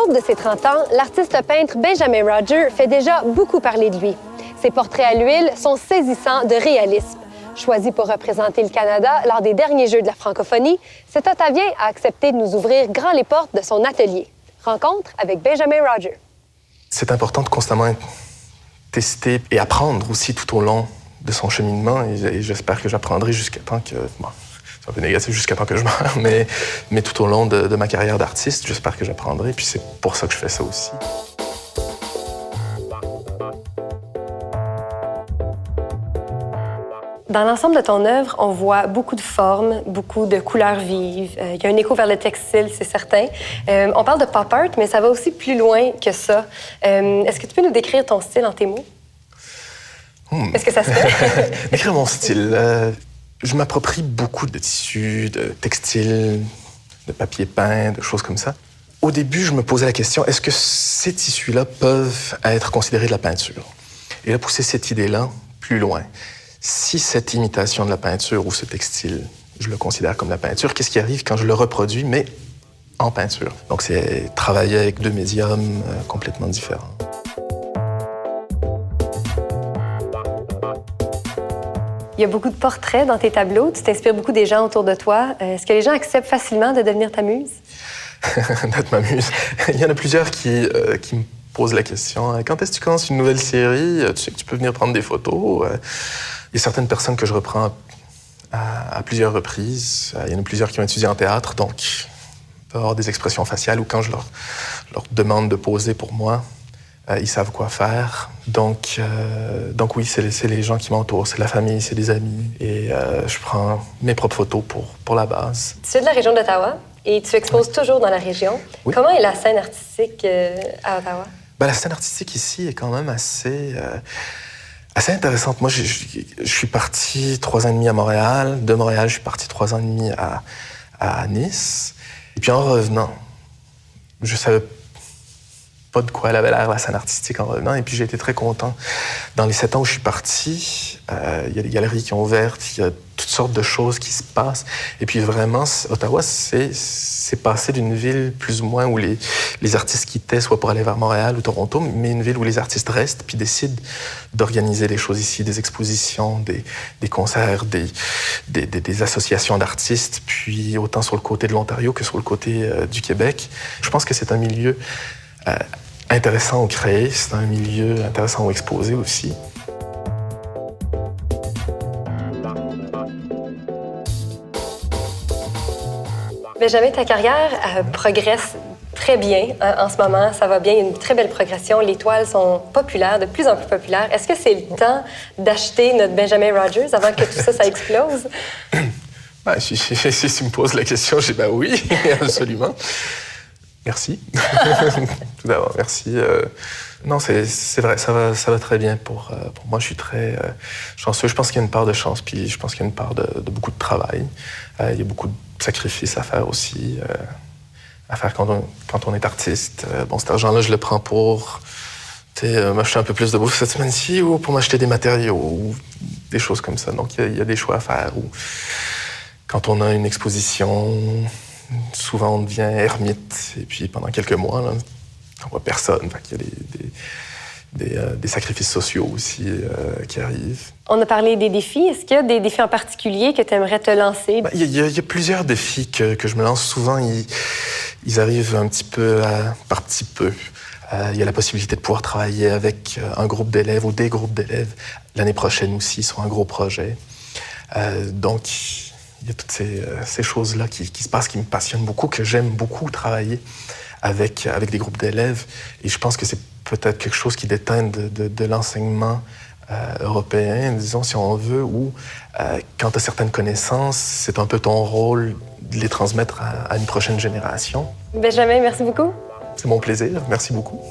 l'aube de ses 30 ans, l'artiste peintre Benjamin Roger fait déjà beaucoup parler de lui. Ses portraits à l'huile sont saisissants de réalisme. Choisi pour représenter le Canada lors des derniers Jeux de la francophonie, cet Ottavien a accepté de nous ouvrir grand les portes de son atelier. Rencontre avec Benjamin Roger. C'est important de constamment tester et apprendre aussi tout au long de son cheminement. Et j'espère que j'apprendrai jusqu'à temps que... Bon, c'est un peu négatif, jusqu'à temps que je meure, mais tout au long de ma carrière d'artiste, j'espère que j'apprendrai. Puis c'est pour ça que je fais ça aussi. Dans l'ensemble de ton œuvre, on voit beaucoup de formes, beaucoup de couleurs vives. Il y a un écho vers le textile, c'est certain. On parle de pop art, mais ça va aussi plus loin que ça. Est-ce que tu peux nous décrire ton style en tes mots? Est-ce que ça se fait? Décrire mon style. Je m'approprie beaucoup de tissus, de textiles, de papier peint, de choses comme ça. Au début, je me posais la question, est-ce que ces tissus-là peuvent être considérés de la peinture? Et là, pousser cette idée-là plus loin. Si cette imitation de la peinture ou ce textile, je le considère comme la peinture, qu'est-ce qui arrive quand je le reproduis, mais en peinture? Donc, c'est travailler avec deux médiums complètement différents. Il y a beaucoup de portraits dans tes tableaux. Tu t'inspires beaucoup des gens autour de toi. Est-ce que les gens acceptent facilement de devenir ta muse? D'être ma muse. Il y en a plusieurs qui me posent la question. Quand est-ce que tu commences une nouvelle série? Tu sais que tu peux venir prendre des photos. Il y a certaines personnes que je reprends à plusieurs reprises. Il y en a plusieurs qui ont étudié en théâtre, donc il peut y avoir des expressions faciales ou quand je leur demande de poser pour moi, ils savent quoi faire. Donc oui, c'est les gens qui m'entourent, c'est la famille, c'est des amis. Et je prends mes propres photos pour la base. Tu es de la région d'Ottawa et tu exposes toujours dans la région. Oui. Comment est la scène artistique à Ottawa? La scène artistique ici est quand même assez intéressante. Moi, je suis parti 3 ans et demi à Montréal. De Montréal, je suis parti 3 ans et demi à Nice. Et puis en revenant, je savais pas de quoi elle avait l'air, la scène artistique, en revenant. Et puis j'ai été très content. Dans les 7 ans où je suis parti, il y a des galeries qui ont ouvert, il y a toutes sortes de choses qui se passent. Et puis vraiment, Ottawa, c'est passé d'une ville plus ou moins où les artistes quittaient, soit pour aller vers Montréal ou Toronto, mais une ville où les artistes restent puis décident d'organiser des choses ici, des expositions, des concerts, des associations d'artistes, puis autant sur le côté de l'Ontario que sur le côté du Québec. Je pense que c'est un milieu intéressant à créer, c'est un milieu intéressant à exposer aussi. Benjamin, ta carrière progresse très bien en ce moment. Ça va bien, il y a une très belle progression. Les toiles sont populaires, de plus en plus populaires. Est-ce que c'est le temps d'acheter notre Benjamin Rogers avant que tout ça explose? Si tu me poses la question, je dis oui, absolument. Merci. Tout d'abord, merci. Non, c'est vrai, ça va très bien pour moi. Je suis très chanceux. Je pense qu'il y a une part de chance, puis je pense qu'il y a une part de beaucoup de travail. Il y a beaucoup de sacrifices à faire aussi, à faire quand on est artiste. Cet argent-là, je le prends pour m'acheter un peu plus de bouffe cette semaine-ci ou pour m'acheter des matériaux ou des choses comme ça. Donc, il y a des choix à faire. Ou quand on a une exposition... Souvent, on devient ermite, et puis pendant quelques mois, là, on voit personne. Il y a des sacrifices sociaux aussi qui arrivent. On a parlé des défis. Est-ce qu'il y a des défis en particulier que tu aimerais te lancer? Il y a plusieurs défis que je me lance. Souvent, ils arrivent un petit peu par petit peu. Il y a la possibilité de pouvoir travailler avec un groupe d'élèves ou des groupes d'élèves l'année prochaine aussi sur un gros projet. Donc, il y a toutes ces choses-là qui se passent, qui me passionnent beaucoup, que j'aime beaucoup travailler avec des groupes d'élèves. Et je pense que c'est peut-être quelque chose qui déteint de l'enseignement européen, disons, si on veut, où quand tu as certaines connaissances, c'est un peu ton rôle de les transmettre à une prochaine génération. Benjamin, merci beaucoup. C'est mon plaisir. Merci beaucoup.